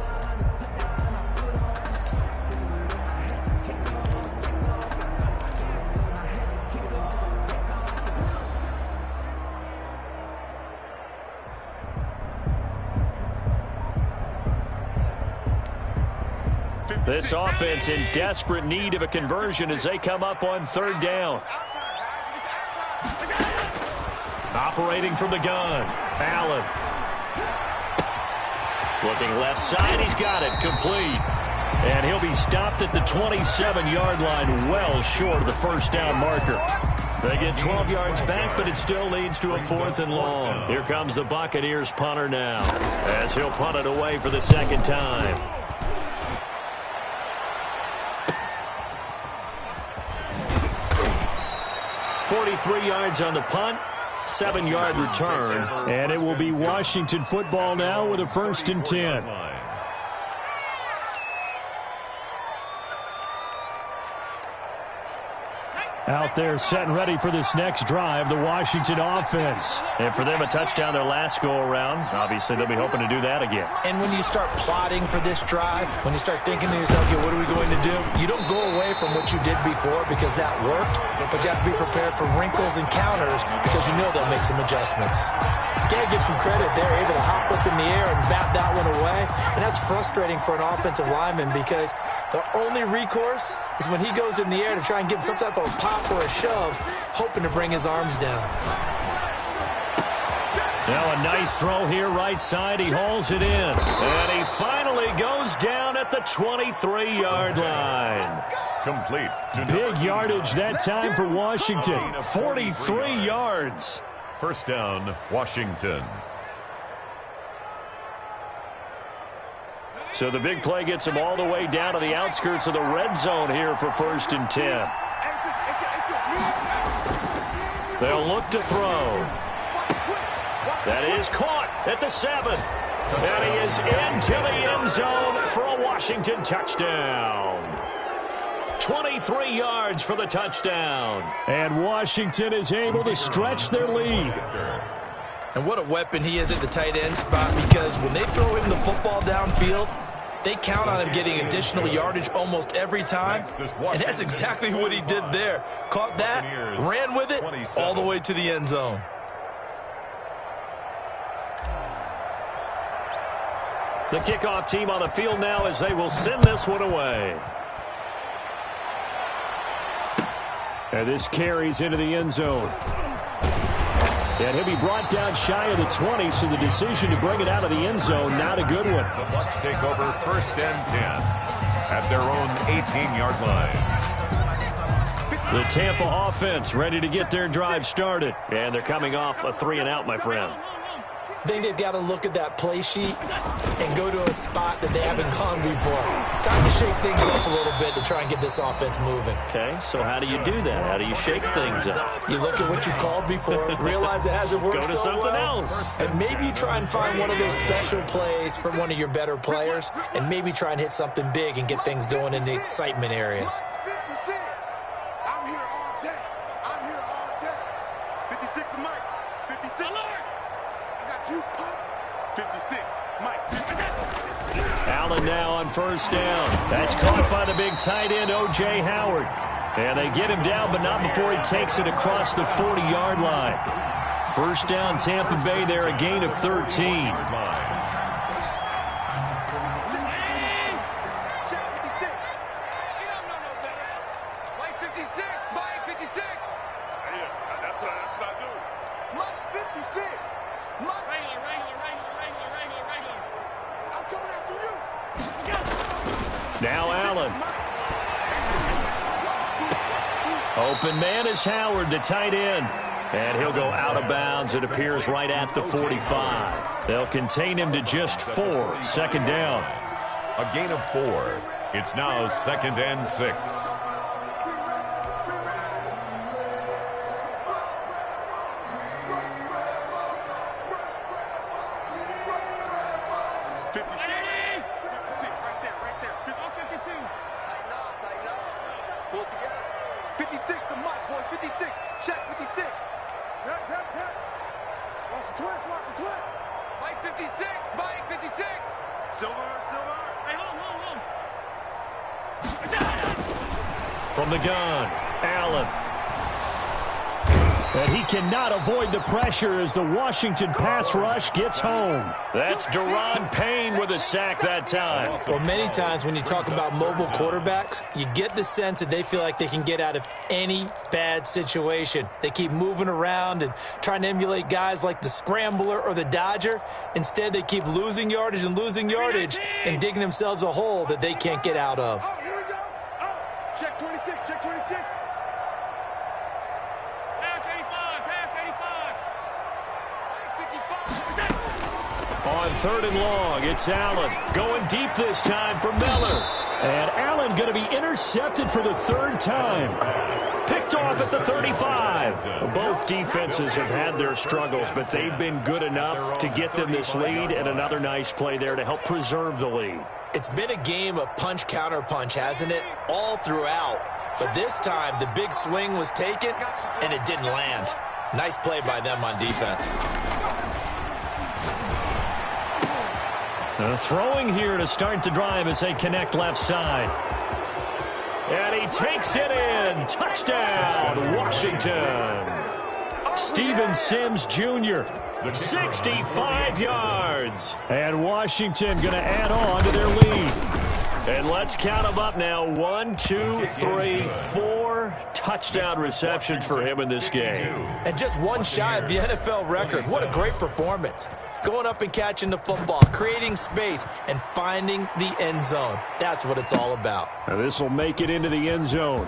This offense in desperate need of a conversion as they come up on 3rd down. Operating from the gun, Allen. Looking left side, he's got it, complete. And he'll be stopped at the 27-yard line, well short of the 1st down marker. They get 12 yards back, but it still leads to a 4th and long. Here comes the Buccaneers punter now, as he'll punt it away for the 2nd time. 43 yards on the punt. 7-yard return. And it will be Washington football now with a 1st and 10. Out there set and ready for this next drive, the Washington offense. And for them, a touchdown their last go-around. Obviously, they'll be hoping to do that again. And when you start plotting for this drive, when you start thinking to yourself, okay, what are we going to do? You don't go away from what you did before because that worked, but you have to be prepared for wrinkles and counters because you know they'll make some adjustments. You gotta give some credit. They're able to hop up in the air and bat that one away, and that's frustrating for an offensive lineman because the only recourse is when he goes in the air to try and give some type of a pop or a shove, hoping to bring his arms down. Now a nice throw here right side. He hauls it in. And he finally goes down at the 23-yard line. Complete. Big yardage that time for Washington. 43 yards. 1st down, Washington. So the big play gets him all the way down to the outskirts of the red zone here for 1st and 10. They'll look to throw. That is caught at the 7. And he is into the end zone for a Washington touchdown. 23 yards for the touchdown. And Washington is able to stretch their lead. And what a weapon he is at the tight end spot, because when they throw him the football downfield, they count on him getting additional yardage almost every time. And that's exactly what he did there. Caught that, ran with it, all the way to the end zone. The kickoff team on the field now as they will send this one away. And this carries into the end zone. And he'll be brought down shy of the 20, so the decision to bring it out of the end zone, not a good one. The Bucs take over 1st and 10 at their own 18-yard line. The Tampa offense ready to get their drive started. And they're coming off a 3-and-out, my friend. I think they've got to look at that play sheet and go to a spot that they haven't gone before. Time to shake things up a little bit to try and get this offense moving. Okay, so how do you do that? How do you shake things up? You look at what you called before, realize it hasn't worked Go to so something well, else. and maybe you try and find one of those special plays from one of your better players, and maybe try and hit something big and get things going in the excitement area. I'm here all day. I'm here all day. 56 to Mike. 56. Alert! I got you, Pop. 56. Mike. Allen now on 1st down. That's caught by the big tight end, O.J. Howard. And they get him down, but not before he takes it across the 40-yard line. 1st down, Tampa Bay there, a gain of 13. Now Allen. Open man is Howard, the tight end. And he'll go out of bounds. It appears right at the 45. They'll contain him to just 4. 2nd down. A gain of 4. It's now 2nd and 6. From the gun, Allen. And he cannot avoid the pressure as the Washington pass rush gets home. That's Daron Payne with a sack that time. Well, many times when you talk about mobile quarterbacks, you get the sense that they feel like they can get out of any bad situation. They keep moving around and trying to emulate guys like the Scrambler or the Dodger. Instead, they keep losing yardage and digging themselves a hole that they can't get out of. Oh, here we go. Oh, check 26, check 26. On 3rd and long, it's Allen. Going deep this time for Miller. And Allen going to be intercepted for the 3rd time. Picked off off at the 35. Both defenses have had their struggles, but they've been good enough to get them this lead, and another nice play there to help preserve the lead. It's been a game of punch-counter-punch, hasn't it? All throughout. But this time, the big swing was taken, and it didn't land. Nice play by them on defense. Throwing here to start the drive as they connect left side. And he takes it in. Touchdown, Washington. Steven Sims Jr., 65 yards. And Washington going to add on to their lead. And let's count them up now. 1, 2, 3, 4 touchdown receptions for him in this game. And just one shy of the NFL record. What a great performance. Going up and catching the football, creating space, and finding the end zone. That's what it's all about. Now this will make it into the end zone.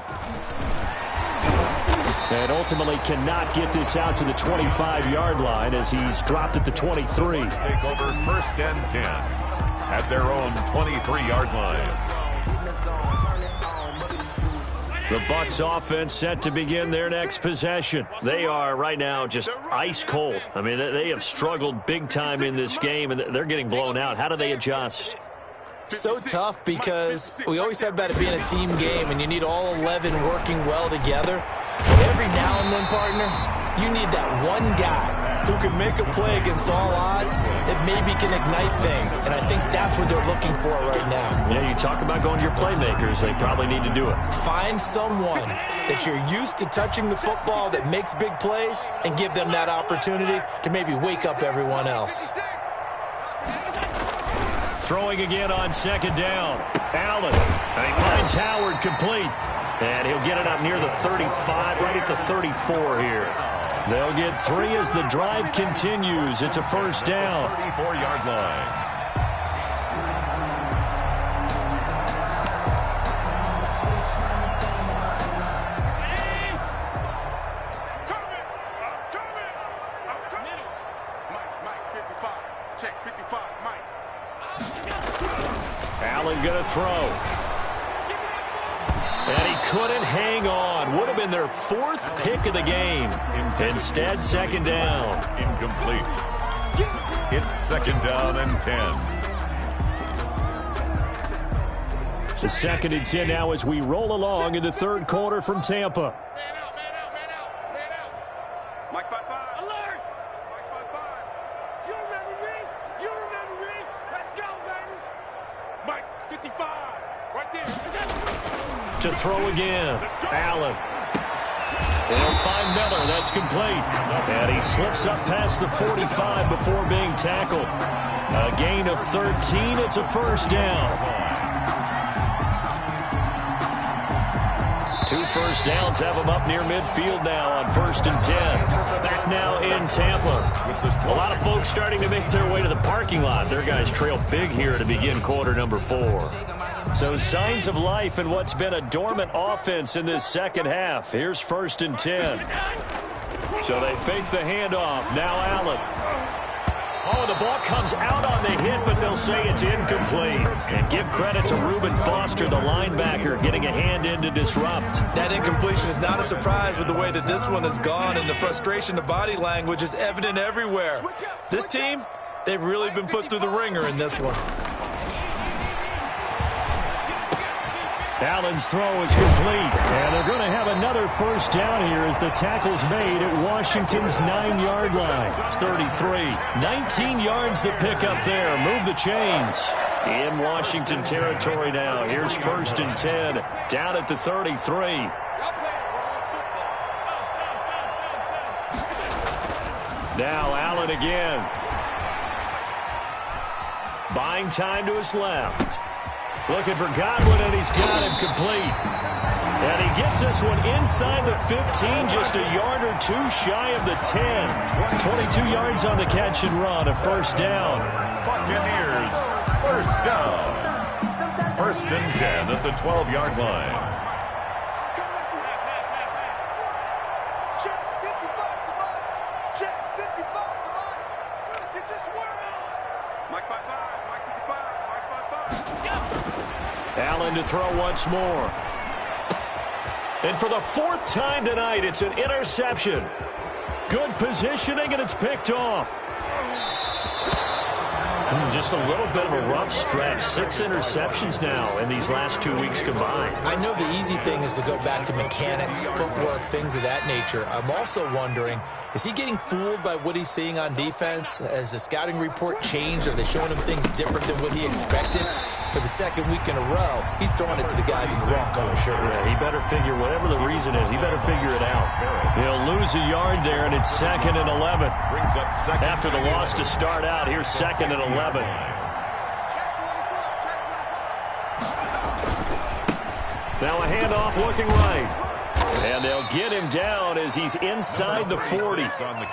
And ultimately cannot get this out to the 25-yard line as he's dropped at the 23. Take over 1st and 10 at their own 23-yard line. The Bucs offense set to begin their next possession. They are right now just ice cold. I mean, they have struggled big time in this game, and they're getting blown out. How do they adjust? So tough because we always have about it being a team game, and you need all 11 working well together. But every now and then, partner, you need that one guy who can make a play against all odds that maybe can ignite things. And I think that's what they're looking for right now. Yeah, you talk about going to your playmakers. They probably need to do it. Find someone that you're used to touching the football that makes big plays and give them that opportunity to maybe wake up everyone else. Throwing again on 2nd down. Allen. And he finds Howard complete. And he'll get it up near the 35, right at the 34 here. They'll get 3 as the drive continues. It's a 1st down. 34-yard line. Allen going to throw. And he couldn't hang on. Would have been their 4th pick of the game. Instead, 2nd down. Incomplete. It's 2nd down and 10. The 2nd and 10 now as we roll along in the 3rd quarter from Tampa. Man out. Mike 5-5. Alert. Mike 5-5. You remember me? Let's go, baby. Mike 55. Right there. To throw again. Allen. They'll find Miller. That's complete. And he slips up past the 45 before being tackled. A gain of 13. It's a 1st down. 2 first downs have him up near midfield now on 1st and 10. Back now in Tampa. A lot of folks starting to make their way to the parking lot. Their guys trail big here to begin quarter number 4. So signs of life in what's been a dormant offense in this 2nd half. Here's 1st and 10. So they fake the handoff. Now Allen. Oh, the ball comes out on the hit, but they'll say it's incomplete. And give credit to Reuben Foster, the linebacker, getting a hand in to disrupt. That incompletion is not a surprise with the way that this one has gone, and the frustration, the body language is evident everywhere. This team, they've really been put through the ringer in this one. Allen's throw is complete. And they're going to have another 1st down here as the tackle's made at Washington's 9-yard line. It's 33. 19 yards to pick up there. Move the chains. In Washington territory now. Here's 1st and 10. Down at the 33. Now Allen again. Buying time to his left. Looking for Godwin, and he's got him complete. And he gets this one inside the 15, just a yard or 2 shy of the 10. 22 yards on the catch and run, a 1st down. Buccaneers, 1st down. 1st and 10 at the 12-yard line. Check 55 to Mike. Check 55 to Mike. Get your swerve on. Mike 5-5. Mike 55. Mike 5-5. Allen to throw once more. And for the fourth time tonight, it's an interception. Good positioning, and it's picked off. Just a little bit of a rough stretch. 6 interceptions now in these last 2 weeks combined. I know the easy thing is to go back to mechanics, footwork, things of that nature. I'm also wondering, is he getting fooled by what he's seeing on defense? Has the scouting report changed? Are they showing him things different than what he expected? For the second week in a row, he's throwing it to the guys in the wrong color shirts. Yeah, he better figure, whatever the reason is, he better figure it out. He'll lose a yard there, and it's 2nd and 11. Brings up second. After the loss to start out, here's 2nd and 11. Now a handoff looking right. And they'll get him down as he's inside the 40.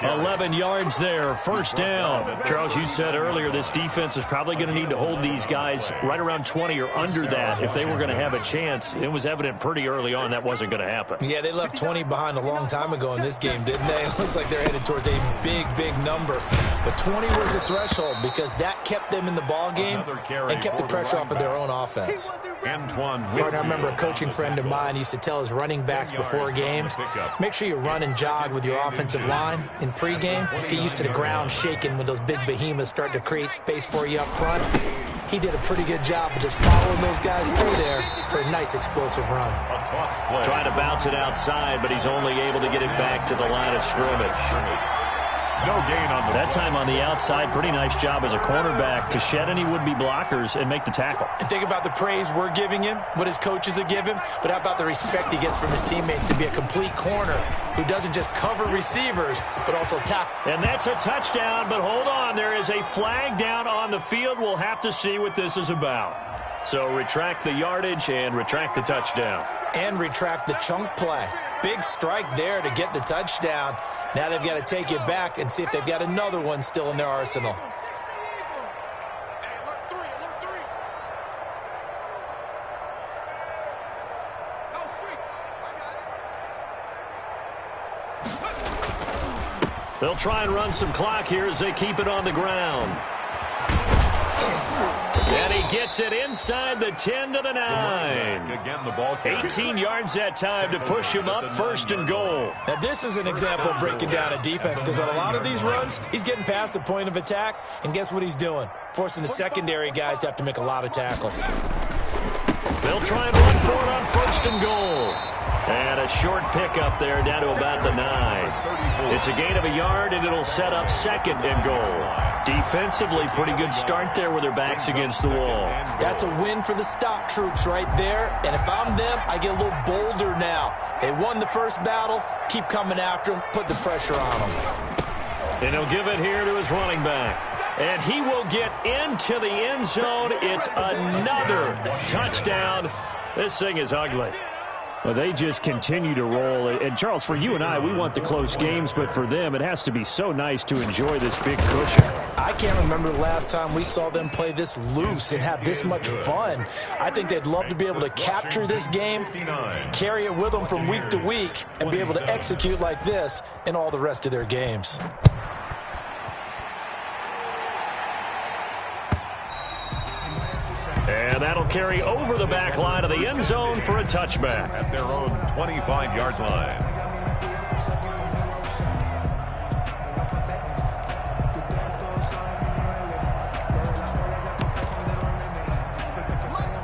11 yards there, first down. Charles, you said earlier this defense is probably going to need to hold these guys right around 20 or under that if they were going to have a chance. It was evident pretty early on that wasn't going to happen. Yeah, they left 20 behind a long time ago in this game, didn't they? It looks like they're headed towards a big, big number. But 20 was the threshold because that kept them in the ball game and kept the pressure off of their own offense. Partner, I remember a coaching friend of mine used to tell his running backs before games, make sure you run and jog with your offensive line in pregame. Get used to the ground shaking when those big behemoths start to create space for you up front. He did a pretty good job of just following those guys through there for a nice explosive run. Trying to bounce it outside, but he's only able to get it back to the line of scrimmage. No gain on that time on the outside. Pretty nice job as a cornerback to shed any would-be blockers and make the tackle. And think about the praise we're giving him, what his coaches have given him, but how about the respect he gets from his teammates to be a complete corner who doesn't just cover receivers, but also tackle. And that's a touchdown, but hold on. There is a flag down on the field. We'll have to see what this is about. So retract the yardage and retract the touchdown. And retract the chunk play. Big strike there to get the touchdown. Now they've got to take it back and see if they've got another one still in their arsenal. They'll try and run some clock here as they keep it on the ground. And he gets it inside the 10 to the 9. Again, the ball 18 yards that time to push him up, 1st and goal. Now, this is an example of breaking down a defense because on a lot of these runs, he's getting past the point of attack, and guess what he's doing? Forcing the secondary guys to have to make a lot of tackles. They'll try and run for it on 1st and goal. And a short pickup there down to about the 9. It's a gain of a yard, and it'll set up 2nd and goal. Defensively, pretty good start there with their backs against the wall. That's a win for the stop troops right there. And if I'm them, I get a little bolder now. They won the first battle. Keep coming after them. Put the pressure on them. And he'll give it here to his running back. And he will get into the end zone. It's another touchdown. This thing is ugly. Well, they just continue to roll. And, Charles, for you and I, we want the close games, but for them, it has to be so nice to enjoy this big cushion. I can't remember the last time we saw them play this loose and have this much fun. I think they'd love to be able to capture this game, carry it with them from week to week, and be able to execute like this in all the rest of their games. And that'll carry over the back line of the end zone for a touchback. At their own 25-yard line.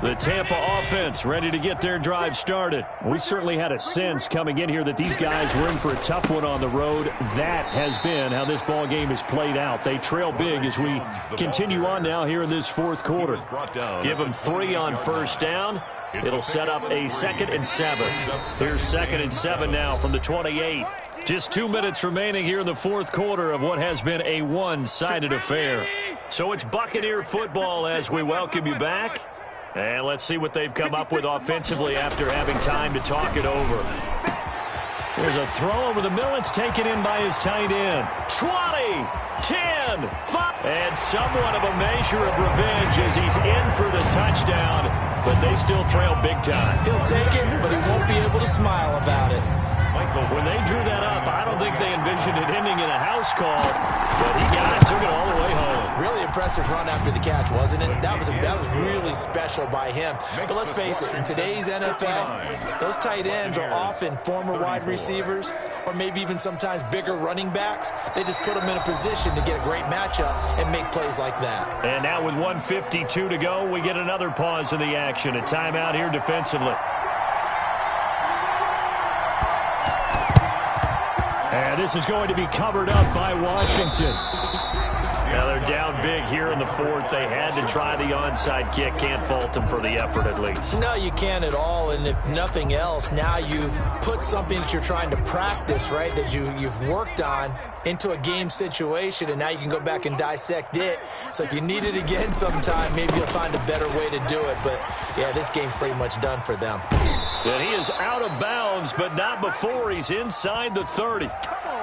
The Tampa offense ready to get their drive started. We certainly had a sense coming in here that these guys were in for a tough one on the road. That has been how this ball game has played out. They trail big as we continue on now here in this 4th quarter. Give them 3 on 1st down. It'll set up a 2nd and 7. Here's 2nd and 7 now from the 28. Just 2 minutes remaining here in the 4th quarter of what has been a one-sided affair. So it's Buccaneer football as we welcome you back. And let's see what they've come up with offensively after having time to talk it over. There's a throw over the middle. It's taken in by his tight end. 20, 10, 5. And somewhat of a measure of revenge as he's in for the touchdown. But they still trail big time. He'll take it, but he won't be able to smile about it. When they drew that up, I don't think they envisioned it ending in a house call. But he got it, took it all the way home. Really impressive run after the catch, wasn't it? That was really special by him. But let's face it, in today's NFL, those tight ends are often former wide receivers or maybe even sometimes bigger running backs. They just put them in a position to get a great matchup and make plays like that. And now with 1:52 to go, we get another pause in the action. A timeout here defensively. And this is going to be covered up by Washington. Now they're down big here in the fourth. They had to try the onside kick. Can't fault them for the effort at least. No, you can't at all. And if nothing else, now you've put something that you're trying to practice, right, that you've worked on into a game situation, and now you can go back and dissect it. So if you need it again sometime, maybe you'll find a better way to do it. But, yeah, this game's pretty much done for them. And he is out of bounds, but not before he's inside the 30.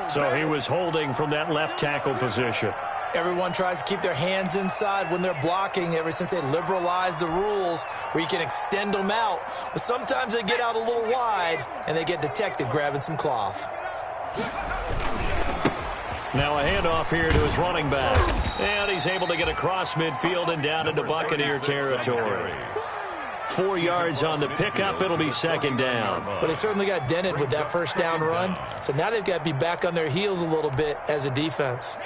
So he was holding from that left tackle position. Everyone tries to keep their hands inside when they're blocking ever since they liberalized the rules where you can extend them out. But sometimes they get out a little wide, and they get detected grabbing some cloth. Now a handoff here to his running back. And he's able to get across midfield and down into Buccaneer territory. 4 yards on the pickup. It'll be second down. But they certainly got dented with that first down run. So now they've got to be back on their heels a little bit as a defense.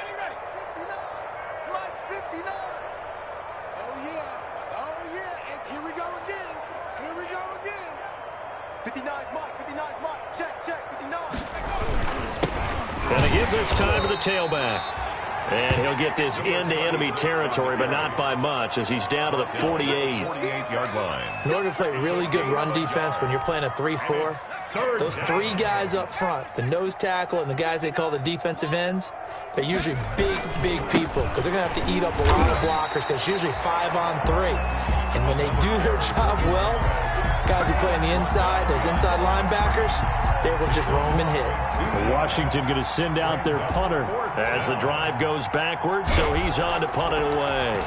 And they give this time to the tailback. And he'll get this into enemy territory, but not by much, as he's down to the 48. 48-yard line. In order to play really good run defense when you're playing a 3-4, those three guys up front, the nose tackle and the guys they call the defensive ends, they're usually big, big people because they're going to have to eat up a lot of blockers because it's usually 5-on-3. And when they do their job well, guys who play on the inside, those inside linebackers, they will just roam and hit. Washington going to send out their punter as the drive goes backwards, so he's on to punt it away.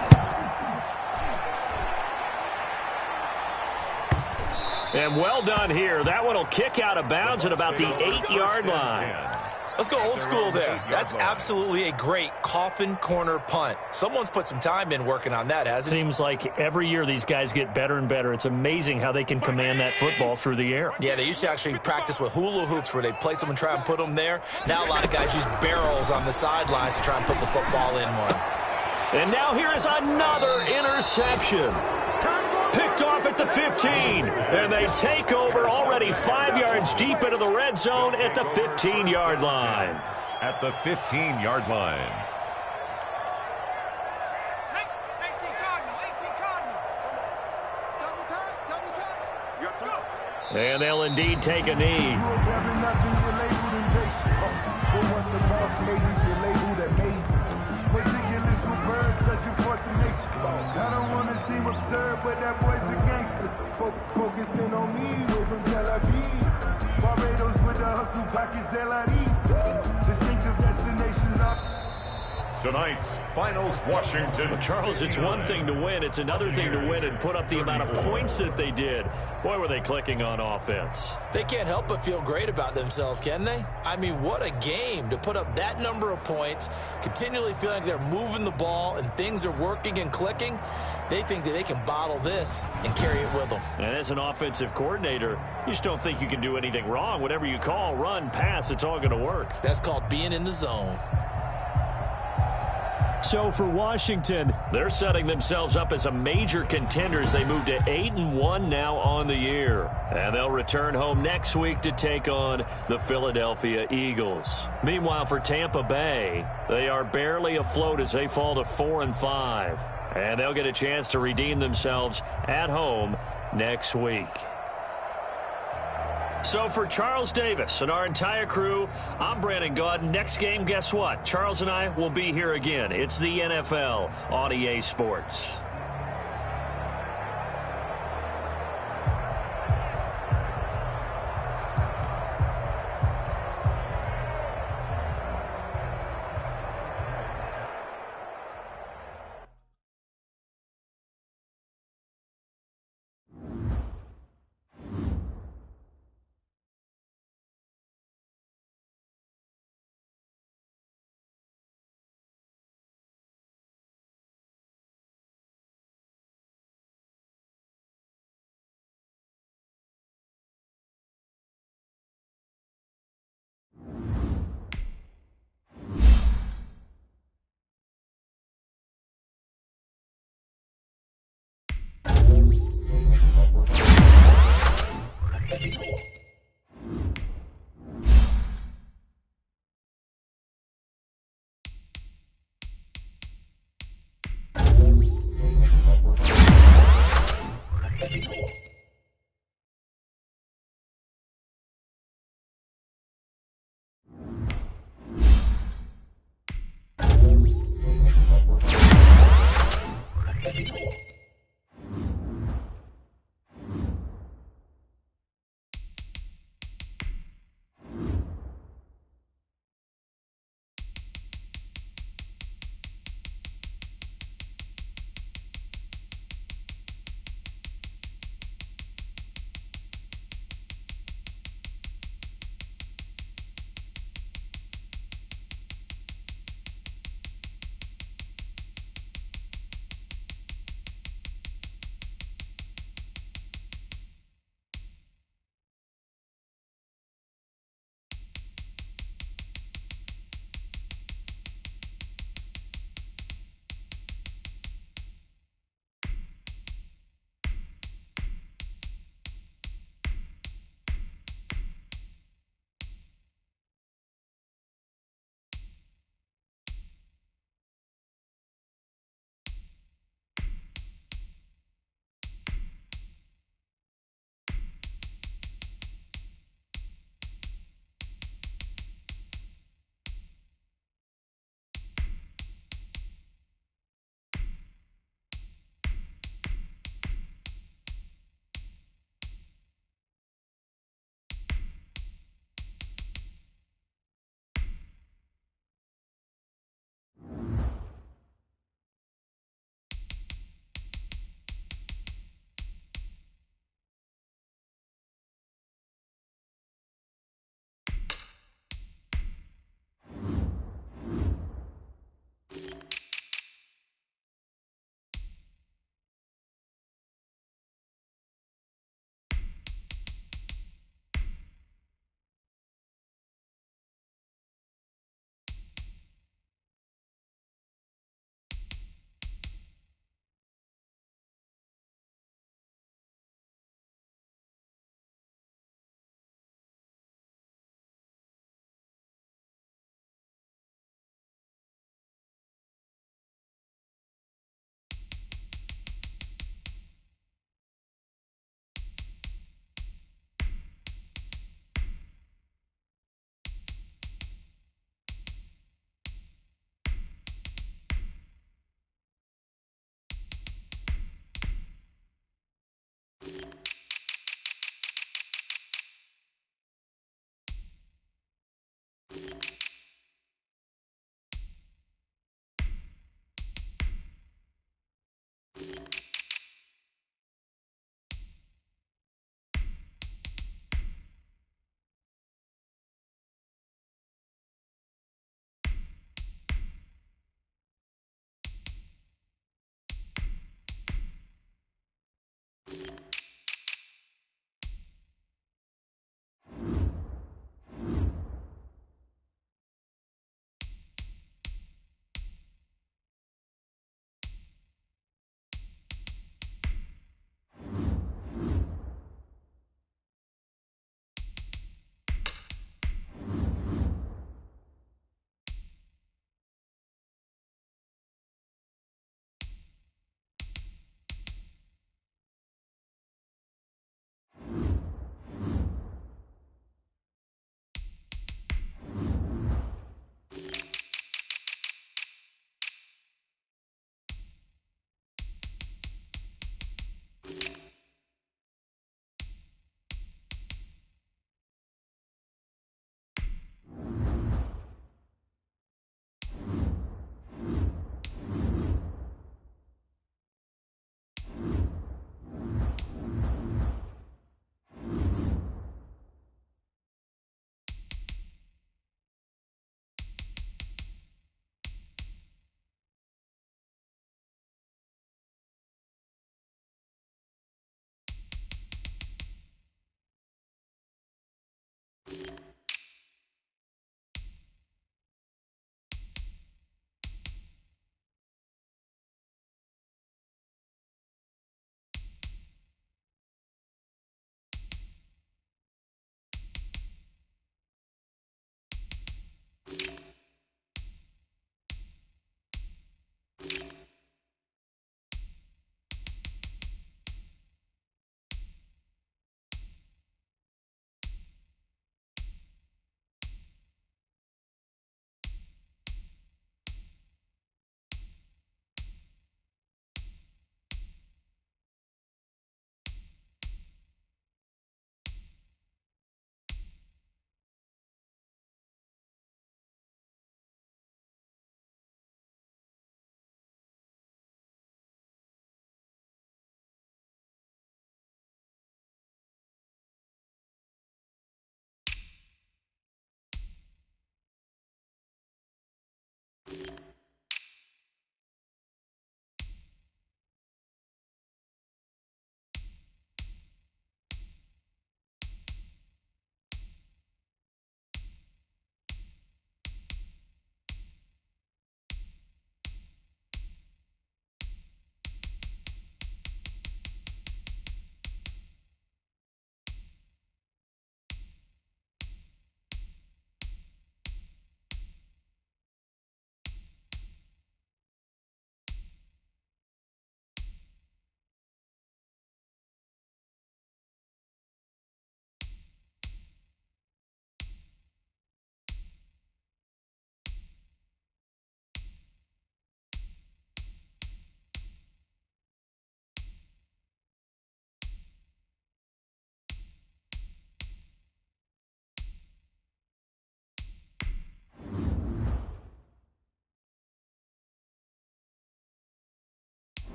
And well done here. That one will kick out of bounds at about the 8-yard line. Let's go old school there. That's absolutely a great coffin corner punt. Someone's put some time in working on that, hasn't it? Seems like every year these guys get better and better. It's amazing how they can command that football through the air. Yeah, they used to actually practice with hula hoops where they place them and try and put them there. Now a lot of guys use barrels on the sidelines to try and put the football in one. And now here is another interception. Picked off at the 15, and they take over already 5 yards deep into the red zone at the 15-yard line. At the 15-yard line. 18 Cardinal. And they'll indeed take a knee. I don't want to seem absurd, but that boy's a gangster. Focusing on me, way from Tel Aviv. Barbados with the hustle, pockets LIDs. Distinctive destinations are... Tonight's finals, Washington. Well, Charles, it's one thing to win. It's another thing to win and put up the amount of points that they did. Boy, were they clicking on offense. They can't help but feel great about themselves, can they? I mean, what a game to put up that number of points, continually feeling like they're moving the ball and things are working and clicking. They think that they can bottle this and carry it with them. And as an offensive coordinator, you just don't think you can do anything wrong. Whatever you call, run, pass, it's all going to work. That's called being in the zone. So for Washington, they're setting themselves up as a major contender as they move to 8-1 now on the year. And they'll return home next week to take on the Philadelphia Eagles. Meanwhile, for Tampa Bay, they are barely afloat as they fall to 4-5. And they'll get a chance to redeem themselves at home next week. So for Charles Davis and our entire crew, I'm Brandon Gaudin. Next game, guess what? Charles and I will be here again. It's the NFL on EA Sports.